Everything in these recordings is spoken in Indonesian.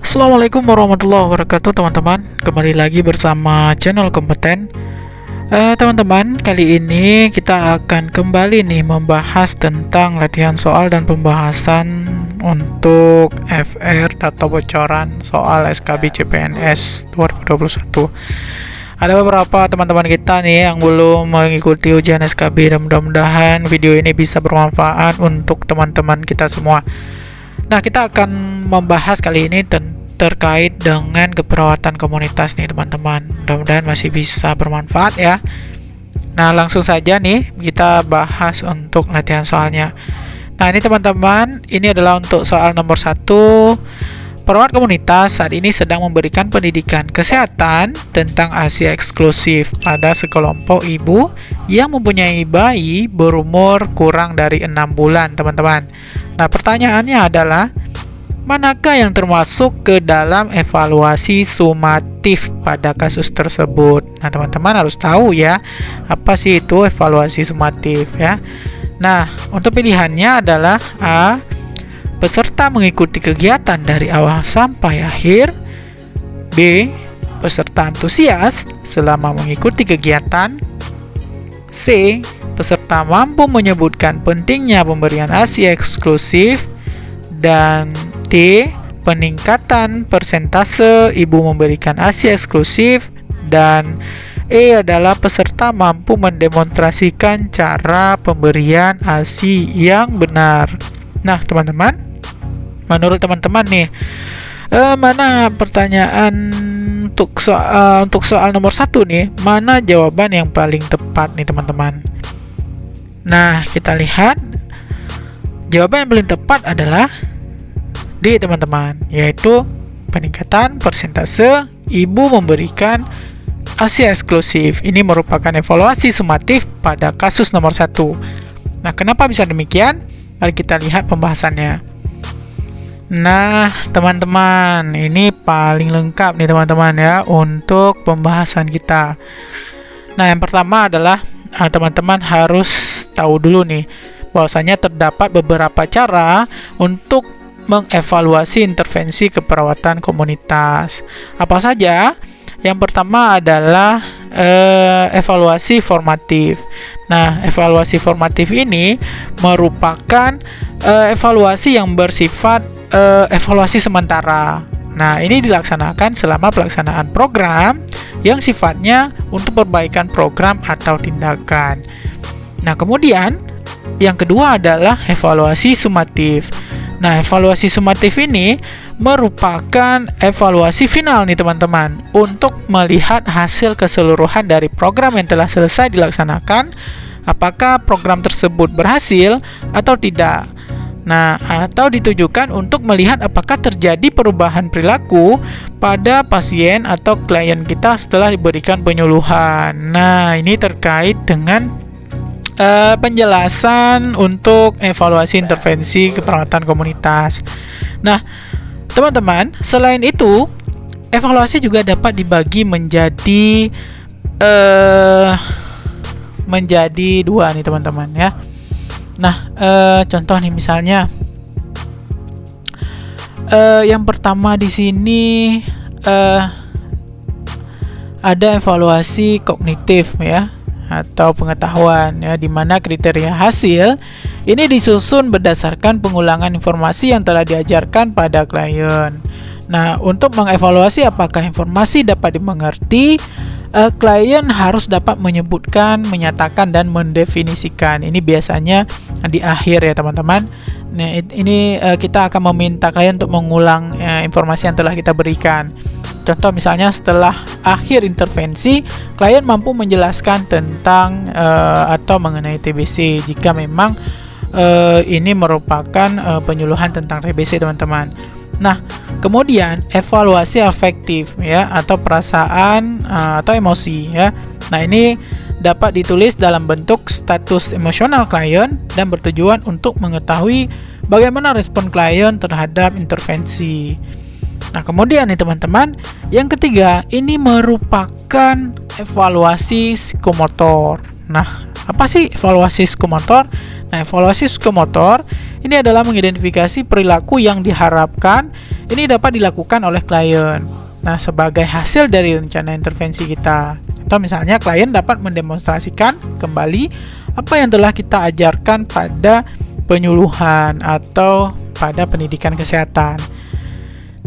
Assalamualaikum warahmatullahi wabarakatuh teman-teman. Kembali lagi bersama channel kompeten. Teman-teman, kali ini kita akan kembali nih membahas tentang latihan soal dan pembahasan untuk FR atau bocoran soal SKB CPNS 2021. Ada beberapa teman-teman kita nih yang belum mengikuti ujian SKB, dan mudah-mudahan video ini bisa bermanfaat untuk teman-teman kita semua. Nah, kita akan membahas kali ini terkait dengan keperawatan komunitas nih teman-teman. Mudah-mudahan masih bisa bermanfaat ya. Nah, langsung saja nih kita bahas untuk latihan soalnya. Nah, ini teman-teman, ini adalah untuk soal nomor 1. Perawat komunitas saat ini sedang memberikan pendidikan kesehatan tentang ASI eksklusif pada sekelompok ibu yang mempunyai bayi berumur kurang dari 6 bulan teman-teman. Nah, pertanyaannya adalah, manakah yang termasuk ke dalam evaluasi sumatif pada kasus tersebut? Nah, teman-teman harus tahu ya, apa sih itu evaluasi sumatif ya. Nah, untuk pilihannya adalah A, peserta mengikuti kegiatan dari awal sampai akhir. B, peserta antusias selama mengikuti kegiatan. C, peserta mampu menyebutkan pentingnya pemberian ASI eksklusif. Dan D, peningkatan persentase ibu memberikan ASI eksklusif. Dan E adalah peserta mampu mendemonstrasikan cara pemberian ASI yang benar. Nah, teman-teman, menurut teman-teman nih, mana pertanyaan untuk soal nomor 1 nih, mana jawaban yang paling tepat nih teman-teman? Nah, kita lihat jawaban yang paling tepat adalah D teman-teman, yaitu peningkatan persentase ibu memberikan ASI eksklusif. Ini merupakan evaluasi sumatif pada kasus nomor 1. Nah, kenapa bisa demikian? Mari kita lihat pembahasannya. Nah, teman-teman, ini paling lengkap nih teman-teman ya untuk pembahasan kita. Nah, yang pertama adalah teman-teman harus tahu dulu nih bahwasanya terdapat beberapa cara untuk mengevaluasi intervensi keperawatan komunitas. Apa saja? Yang pertama adalah evaluasi formatif. Nah, evaluasi formatif ini merupakan evaluasi yang bersifat evaluasi sementara. Nah, ini dilaksanakan selama pelaksanaan program yang sifatnya untuk perbaikan program atau tindakan. Nah, kemudian yang kedua adalah evaluasi sumatif. Nah, evaluasi sumatif ini merupakan evaluasi final nih teman-teman, untuk melihat hasil keseluruhan dari program yang telah selesai dilaksanakan, apakah program tersebut berhasil atau tidak. Nah, atau ditujukan untuk melihat apakah terjadi perubahan perilaku pada pasien atau klien kita setelah diberikan penyuluhan. Nah, ini terkait dengan penjelasan untuk evaluasi intervensi keperawatan komunitas. Nah, teman-teman, selain itu, evaluasi juga dapat dibagi menjadi dua nih teman-teman ya. Nah, contoh nih misalnya, yang pertama di sini ada evaluasi kognitif ya, atau pengetahuan ya, di mana kriteria hasil ini disusun berdasarkan pengulangan informasi yang telah diajarkan pada klien. Nah, untuk mengevaluasi apakah informasi dapat dimengerti, klien harus dapat menyebutkan, menyatakan, dan mendefinisikan. Ini biasanya di akhir ya teman-teman. Nah, ini kita akan meminta klien untuk mengulang informasi yang telah kita berikan. Contoh misalnya, setelah akhir intervensi, klien mampu menjelaskan tentang atau mengenai TBC jika memang ini merupakan penyuluhan tentang TBC teman-teman. Nah, kemudian evaluasi afektif ya, atau perasaan atau emosi ya. Nah, ini dapat ditulis dalam bentuk status emosional klien dan bertujuan untuk mengetahui bagaimana respon klien terhadap intervensi. Nah, kemudian nih teman-teman, yang ketiga ini merupakan evaluasi psikomotor. Nah, apa sih evaluasi psikomotor? Nah, evaluasi psikomotor ini adalah mengidentifikasi perilaku yang diharapkan ini dapat dilakukan oleh klien. Nah, sebagai hasil dari rencana intervensi kita, atau misalnya klien dapat mendemonstrasikan kembali apa yang telah kita ajarkan pada penyuluhan atau pada pendidikan kesehatan.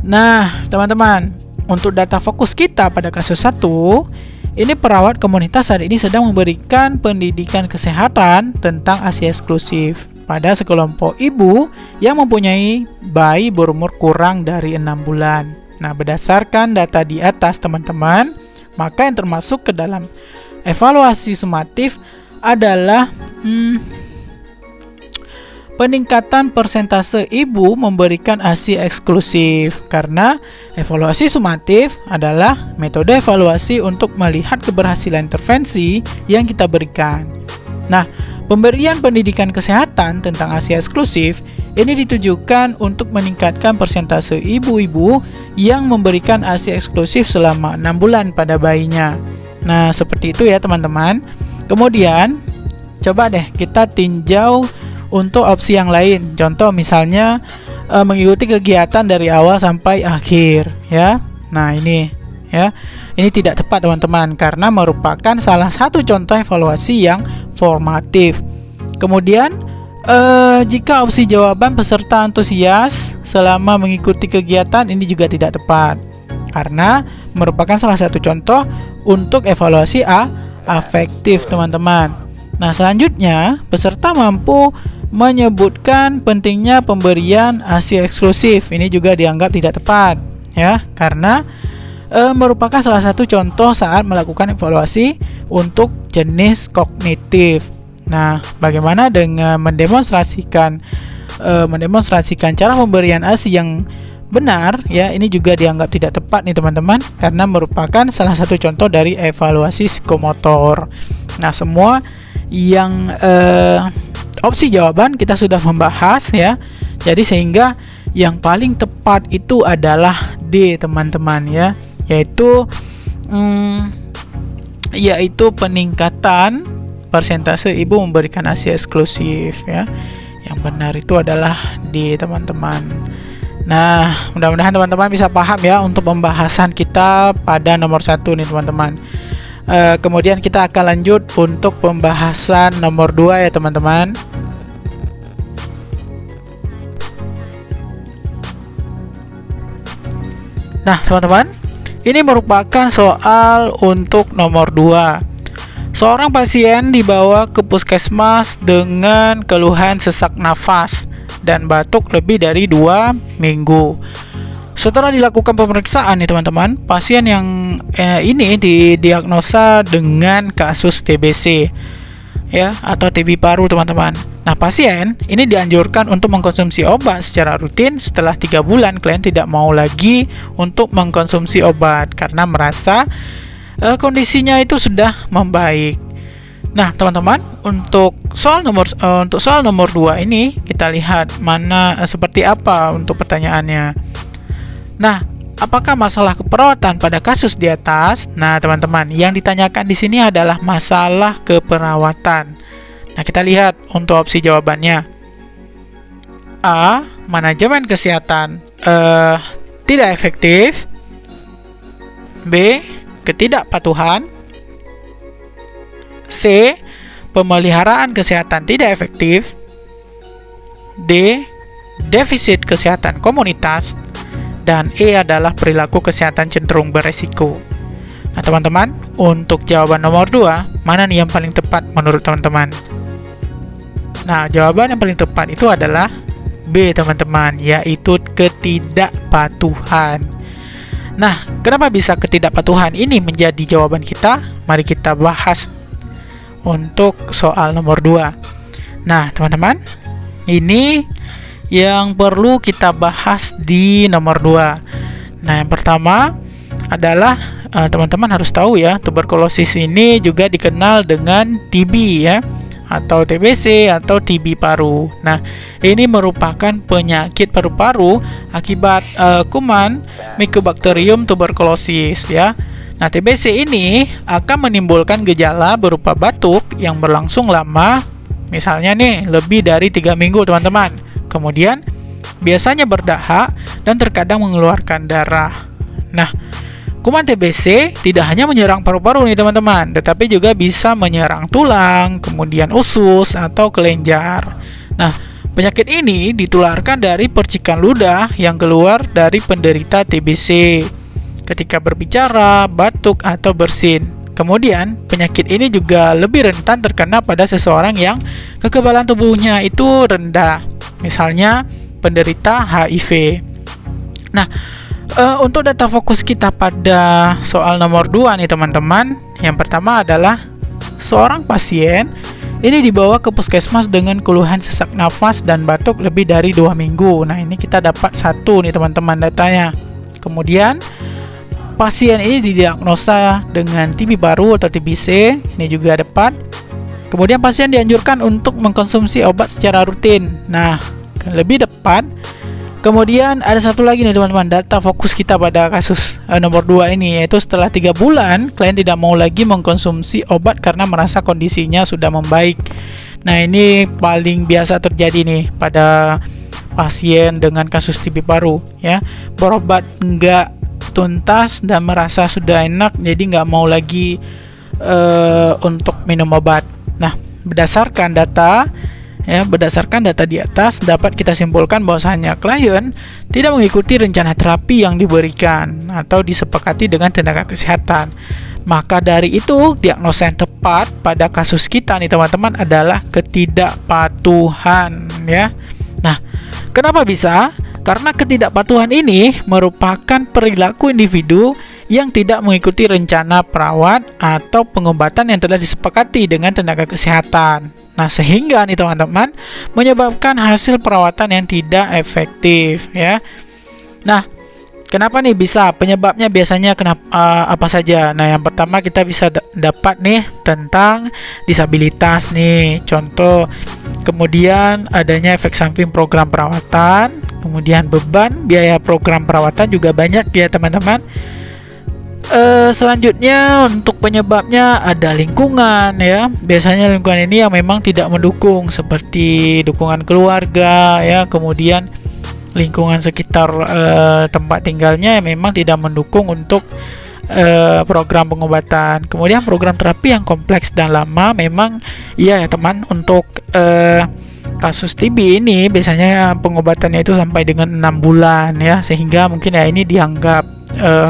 Nah, teman-teman, untuk data fokus kita pada kasus 1, ini perawat komunitas saat ini sedang memberikan pendidikan kesehatan tentang ASI eksklusif pada sekelompok ibu yang mempunyai bayi berumur kurang dari 6 bulan. Nah, berdasarkan data di atas, teman-teman, maka yang termasuk ke dalam evaluasi sumatif adalah peningkatan persentase ibu memberikan ASI eksklusif, karena evaluasi sumatif adalah metode evaluasi untuk melihat keberhasilan intervensi yang kita berikan. Nah, pemberian pendidikan kesehatan tentang ASI eksklusif ini ditujukan untuk meningkatkan persentase ibu-ibu yang memberikan ASI eksklusif selama 6 bulan pada bayinya. Nah, seperti itu ya teman-teman. Kemudian, coba deh kita tinjau untuk opsi yang lain. Contoh misalnya mengikuti kegiatan dari awal sampai akhir ya. Nah, ini ya. Ini tidak tepat teman-teman, karena merupakan salah satu contoh evaluasi yang formatif. Kemudian jika opsi jawaban peserta antusias selama mengikuti kegiatan, ini juga tidak tepat, karena merupakan salah satu contoh untuk evaluasi afektif teman-teman. Nah, selanjutnya peserta mampu menyebutkan pentingnya pemberian ASI eksklusif. Ini juga dianggap tidak tepat ya, karena merupakan salah satu contoh saat melakukan evaluasi untuk jenis kognitif. Nah, bagaimana dengan mendemonstrasikan cara pemberian ASI yang benar ya, ini juga dianggap tidak tepat nih teman-teman, karena merupakan salah satu contoh dari evaluasi psikomotor. Nah, semua yang opsi jawaban kita sudah membahas ya. Jadi sehingga yang paling tepat itu adalah D teman-teman ya, yaitu peningkatan persentase ibu memberikan ASI eksklusif ya. Yang benar itu adalah D teman-teman. Nah, mudah-mudahan teman-teman bisa paham ya untuk pembahasan kita pada nomor 1 nih teman-teman. Kemudian kita akan lanjut untuk pembahasan nomor 2 ya teman-teman. Nah teman-teman, ini merupakan soal untuk nomor 2. Seorang pasien dibawa ke puskesmas dengan keluhan sesak nafas dan batuk lebih dari 2 minggu. Setelah dilakukan pemeriksaan nih teman-teman, pasien yang ini didiagnosa dengan kasus TBC ya, atau TB paru teman-teman. Nah, pasien ini dianjurkan untuk mengkonsumsi obat secara rutin. Setelah 3 bulan klien tidak mau lagi untuk mengkonsumsi obat karena merasa kondisinya itu sudah membaik. Nah, teman-teman, untuk soal nomor 2 ini kita lihat mana seperti apa untuk pertanyaannya. Nah, apakah masalah keperawatan pada kasus di atas? Nah, teman-teman, yang ditanyakan di sini adalah masalah keperawatan. Nah, kita lihat untuk opsi jawabannya. A, manajemen kesehatan tidak efektif. B, ketidakpatuhan. C, pemeliharaan kesehatan tidak efektif. D, defisit kesehatan komunitas. Dan E adalah perilaku kesehatan cenderung beresiko. Nah teman-teman, untuk jawaban nomor 2, mana nih yang paling tepat menurut teman-teman? Nah, jawaban yang paling tepat itu adalah B teman-teman, yaitu ketidakpatuhan. Nah, kenapa bisa ketidakpatuhan ini menjadi jawaban kita? Mari kita bahas untuk soal nomor 2. Nah teman-teman, ini yang perlu kita bahas di nomor 2. Nah, yang pertama adalah teman-teman harus tahu ya, tuberkulosis ini juga dikenal dengan TB ya, atau TBC atau TB paru. Nah, ini merupakan penyakit paru-paru akibat kuman Mycobacterium tuberculosis ya. Nah, TBC ini akan menimbulkan gejala berupa batuk yang berlangsung lama, misalnya nih lebih dari 3 minggu teman-teman. Kemudian biasanya berdahak dan terkadang mengeluarkan darah. Nah, kuman TBC tidak hanya menyerang paru-paru nih teman-teman, tetapi juga bisa menyerang tulang, kemudian usus atau kelenjar. Nah, penyakit ini ditularkan dari percikan ludah yang keluar dari penderita TBC ketika berbicara, batuk, atau bersin. Kemudian, penyakit ini juga lebih rentan terkena pada seseorang yang kekebalan tubuhnya itu rendah, misalnya penderita HIV. Nah, untuk data fokus kita pada soal nomor 2 nih teman-teman. Yang pertama adalah seorang pasien ini dibawa ke puskesmas dengan keluhan sesak nafas dan batuk lebih dari 2 minggu. Nah, ini kita dapat 1 nih teman-teman datanya. Kemudian pasien ini didiagnosa dengan TB paru atau TBC, ini juga dapat. Kemudian pasien dianjurkan untuk mengkonsumsi obat secara rutin. Nah, lebih depan. Kemudian ada satu lagi nih teman-teman, data fokus kita pada kasus nomor 2 ini, yaitu setelah 3 bulan klien tidak mau lagi mengkonsumsi obat karena merasa kondisinya sudah membaik. Nah, ini paling biasa terjadi nih pada pasien dengan kasus TB paru ya. Berobat enggak tuntas dan merasa sudah enak, jadi nggak mau lagi untuk minum obat. Nah, berdasarkan data di atas dapat kita simpulkan bahwasanya klien tidak mengikuti rencana terapi yang diberikan atau disepakati dengan tenaga kesehatan. Maka dari itu, diagnosa yang tepat pada kasus kita nih teman-teman adalah ketidakpatuhan ya. Nah, kenapa bisa? Karena ketidakpatuhan ini merupakan perilaku individu yang tidak mengikuti rencana perawat atau pengobatan yang telah disepakati dengan tenaga kesehatan. Nah, sehingga nih teman-teman menyebabkan hasil perawatan yang tidak efektif ya. Nah, kenapa nih bisa? Penyebabnya biasanya apa saja? Nah, yang pertama kita bisa dapat nih tentang disabilitas nih. Contoh, kemudian adanya efek samping program perawatan, kemudian beban biaya program perawatan juga banyak ya teman-teman. Selanjutnya untuk penyebabnya ada lingkungan ya. Biasanya lingkungan ini yang memang tidak mendukung, seperti dukungan keluarga ya, kemudian lingkungan sekitar tempat tinggalnya yang memang tidak mendukung untuk program pengobatan. Kemudian program terapi yang kompleks dan lama memang iya ya teman. Untuk kasus TB ini biasanya pengobatannya itu sampai dengan 6 bulan ya, sehingga mungkin ya ini dianggap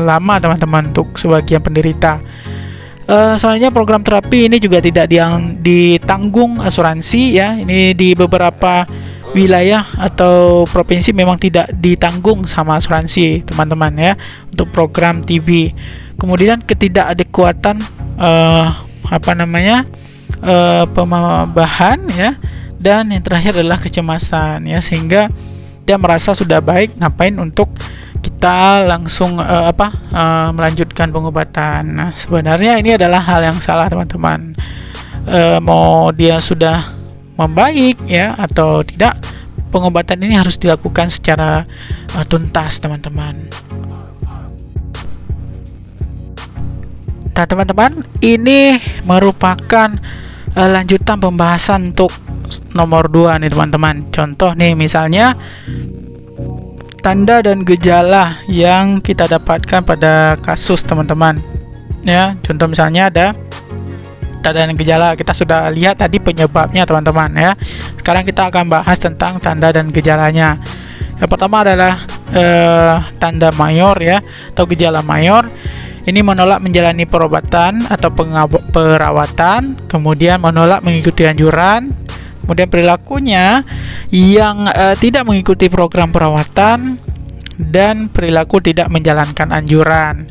lama teman-teman untuk sebagian penderita. Soalnya program terapi ini juga tidak ditanggung asuransi ya. Ini di beberapa wilayah atau provinsi memang tidak ditanggung sama asuransi teman-teman ya untuk program TB. Kemudian ketidakadekuatan pembahan ya, dan yang terakhir adalah kecemasan ya, sehingga dia merasa sudah baik, ngapain untuk kita langsung melanjutkan pengobatan. Nah, sebenarnya ini adalah hal yang salah teman-teman. Mau dia sudah membaik ya atau tidak, pengobatan ini harus dilakukan secara tuntas teman-teman. Nah teman-teman, ini merupakan lanjutan pembahasan untuk nomor 2 nih teman-teman. Contoh nih, misalnya tanda dan gejala yang kita dapatkan pada kasus teman-teman ya. Contoh misalnya ada tanda dan gejala, kita sudah lihat tadi penyebabnya teman-teman ya. Sekarang kita akan bahas tentang tanda dan gejalanya. Yang pertama adalah tanda mayor ya, atau gejala mayor. Ini menolak menjalani perobatan atau perawatan, kemudian menolak mengikuti anjuran, kemudian perilakunya yang tidak mengikuti program perawatan, dan perilaku tidak menjalankan anjuran.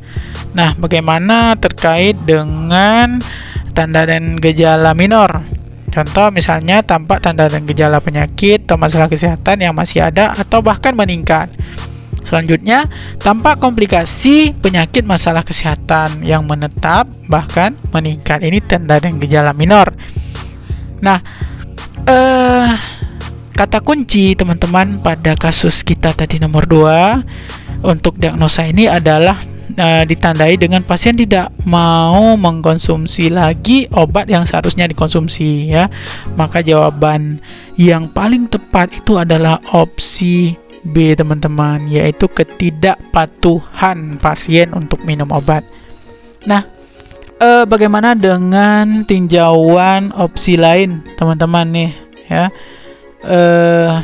Nah, bagaimana terkait dengan tanda dan gejala minor? Contoh misalnya tampak tanda dan gejala penyakit atau masalah kesehatan yang masih ada atau bahkan meningkat. Selanjutnya, tampak komplikasi penyakit masalah kesehatan yang menetap bahkan meningkat. Ini tanda dan gejala minor. Nah, kata kunci teman-teman pada kasus kita tadi nomor 2 untuk diagnosa ini adalah ditandai dengan pasien tidak mau mengkonsumsi lagi obat yang seharusnya dikonsumsi ya. Maka jawaban yang paling tepat itu adalah opsi B teman-teman, yaitu ketidakpatuhan pasien untuk minum obat. Nah, bagaimana dengan tinjauan opsi lain teman-teman nih ya?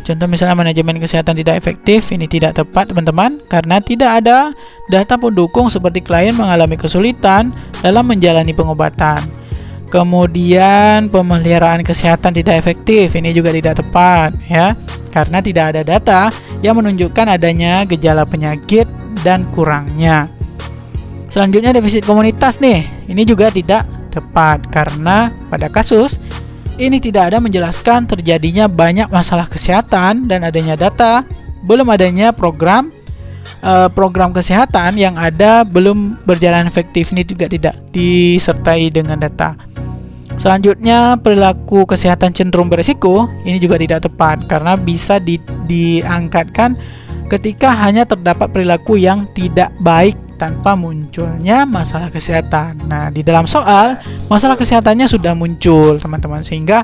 Contoh misalnya manajemen kesehatan tidak efektif, ini tidak tepat teman-teman, karena tidak ada data pendukung seperti klien mengalami kesulitan dalam menjalani pengobatan. Kemudian pemeliharaan kesehatan tidak efektif, ini juga tidak tepat ya, karena tidak ada data yang menunjukkan adanya gejala penyakit dan kurangnya. Selanjutnya defisit komunitas nih, ini juga tidak tepat karena pada kasus ini tidak ada menjelaskan terjadinya banyak masalah kesehatan dan adanya data, belum adanya program kesehatan yang ada belum berjalan efektif, ini juga tidak disertai dengan data. Selanjutnya perilaku kesehatan cenderung berisiko, ini juga tidak tepat karena bisa diangkatkan ketika hanya terdapat perilaku yang tidak baik tanpa munculnya masalah kesehatan. Nah, di dalam soal masalah kesehatannya sudah muncul teman-teman, sehingga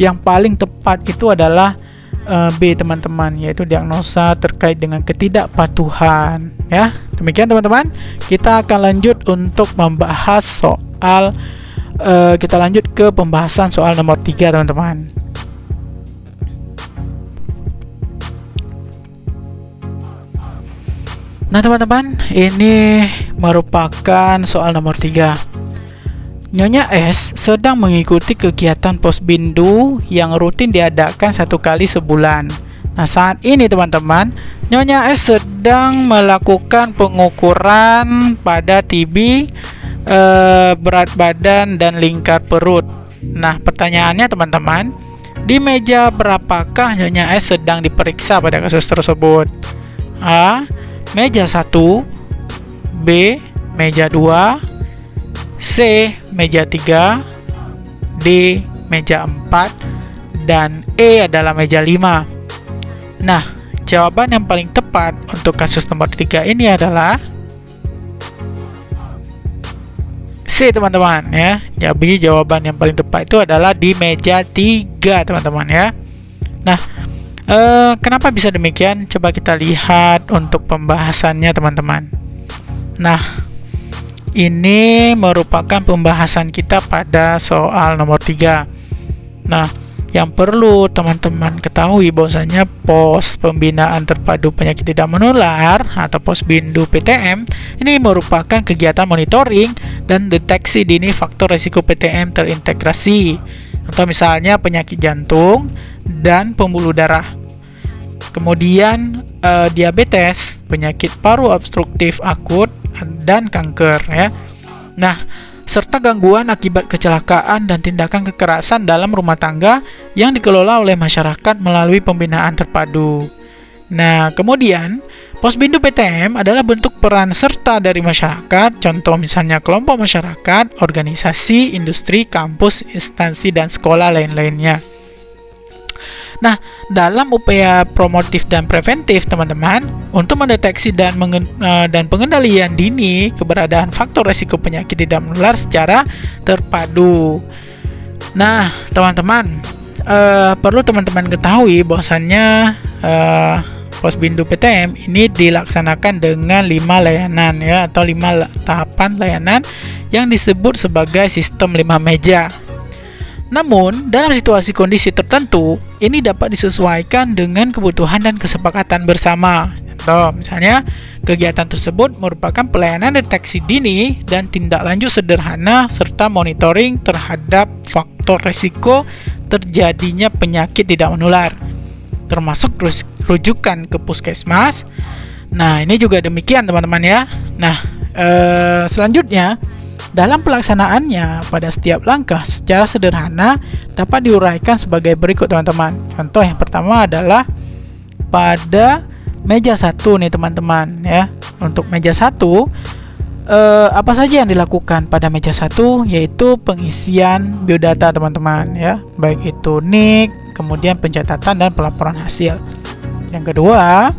yang paling tepat itu adalah B teman-teman, yaitu diagnosa terkait dengan ketidakpatuhan ya. Demikian teman-teman, kita akan lanjut untuk membahas soal kita lanjut ke pembahasan soal nomor 3 teman-teman. Nah teman-teman, ini merupakan soal nomor 3. Nyonya S sedang mengikuti kegiatan posbindu yang rutin diadakan 1 kali sebulan. Nah saat ini teman-teman, Nyonya S sedang melakukan pengukuran pada TB, berat badan dan lingkar perut. Nah pertanyaannya teman-teman, di meja berapakah Nyonya S sedang diperiksa pada kasus tersebut? A. Meja 1, B. Meja 2, C. Meja 3, D. Meja 4, dan E adalah meja 5. Nah, jawaban yang paling tepat untuk kasus nomor 3 ini adalah C teman-teman ya. Jadi jawaban yang paling tepat itu adalah di meja 3 teman-teman ya. Nah, kenapa bisa demikian? Coba kita lihat untuk pembahasannya teman-teman. Nah, ini merupakan pembahasan kita pada soal nomor 3. Nah, yang perlu teman-teman ketahui bahwasanya pos pembinaan terpadu penyakit tidak menular atau posbindu PTM ini merupakan kegiatan monitoring dan deteksi dini faktor risiko PTM terintegrasi. Atau misalnya penyakit jantung dan pembuluh darah. Kemudian diabetes, penyakit paru obstruktif akut, dan kanker ya. Nah, serta gangguan akibat kecelakaan dan tindakan kekerasan dalam rumah tangga yang dikelola oleh masyarakat melalui pembinaan terpadu. Nah, kemudian posbindu PTM adalah bentuk peran serta dari masyarakat, contoh misalnya kelompok masyarakat, organisasi, industri, kampus, instansi, dan sekolah lain-lainnya. Nah, dalam upaya promotif dan preventif teman-teman, untuk mendeteksi dan pengendalian dini keberadaan faktor risiko penyakit tidak menular secara terpadu. Nah, teman-teman, perlu teman-teman ketahui bahwasannya posbindu PTM ini dilaksanakan dengan 5 layanan ya, atau 5 tahapan layanan yang disebut sebagai sistem 5 meja. Namun, dalam situasi kondisi tertentu, ini dapat disesuaikan dengan kebutuhan dan kesepakatan bersama. Contoh, misalnya, kegiatan tersebut merupakan pelayanan deteksi dini dan tindak lanjut sederhana serta monitoring terhadap faktor risiko terjadinya penyakit tidak menular, termasuk rujukan ke puskesmas. Nah, ini juga demikian teman-teman ya. Nah, selanjutnya, dalam pelaksanaannya pada setiap langkah secara sederhana dapat diuraikan sebagai berikut teman-teman. Contoh yang pertama adalah pada meja 1 nih teman-teman ya. Untuk meja 1 apa saja yang dilakukan pada meja 1, yaitu pengisian biodata teman-teman ya, baik itu NIK, kemudian pencatatan dan pelaporan hasil. Yang kedua,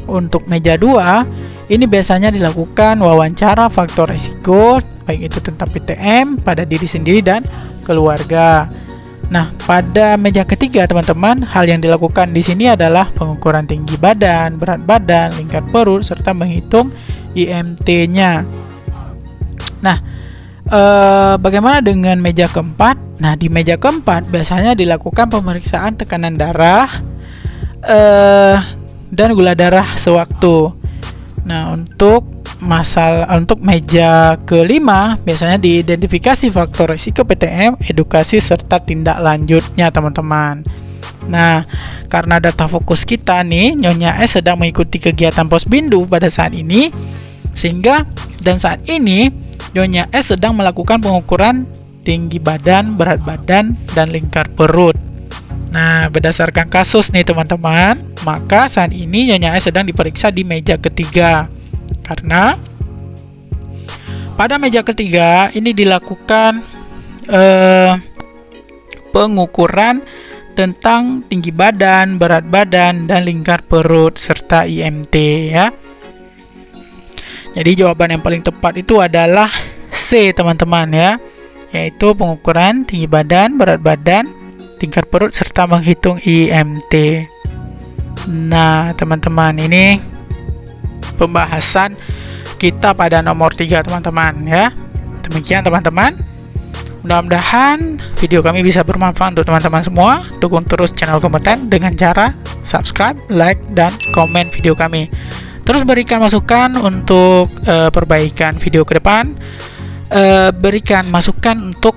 untuk meja 2 ini biasanya dilakukan wawancara faktor risiko, baik itu tentang PTM pada diri sendiri dan keluarga. Nah, pada meja ketiga teman-teman, hal yang dilakukan di sini adalah pengukuran tinggi badan, berat badan, lingkar perut, serta menghitung IMT-nya. Nah, bagaimana dengan meja keempat? Nah, di meja keempat biasanya dilakukan pemeriksaan tekanan darah dan gula darah sewaktu. Nah, untuk meja kelima biasanya diidentifikasi faktor risiko PTM, edukasi serta tindak lanjutnya teman-teman. Nah, karena data fokus kita nih, Nyonya S sedang mengikuti kegiatan Posbindu pada saat ini, sehingga saat ini Nyonya S sedang melakukan pengukuran tinggi badan, berat badan, dan lingkar perut. Nah, berdasarkan kasus nih teman-teman, maka saat ini Nyonya S sedang diperiksa di meja ketiga. Karena pada meja ketiga ini dilakukan pengukuran tentang tinggi badan, berat badan, dan lingkar perut serta IMT ya. Jadi jawaban yang paling tepat itu adalah C teman-teman ya, yaitu pengukuran tinggi badan, berat badan, lingkar perut serta menghitung IMT. Nah, teman-teman, ini pembahasan kita pada nomor 3 teman-teman ya. Demikian teman-teman. Mudah-mudahan video kami bisa bermanfaat untuk teman-teman semua. Dukung terus channel kompeten dengan cara subscribe, like, dan komen video kami. Terus berikan masukan untuk perbaikan video ke depan. Berikan masukan untuk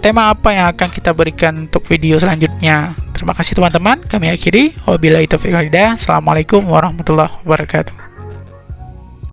tema apa yang akan kita berikan untuk video selanjutnya. Terima kasih teman-teman. Kami akhiri. Wabillahi taufiq wal hidayah. Assalamualaikum warahmatullahi wabarakatuh.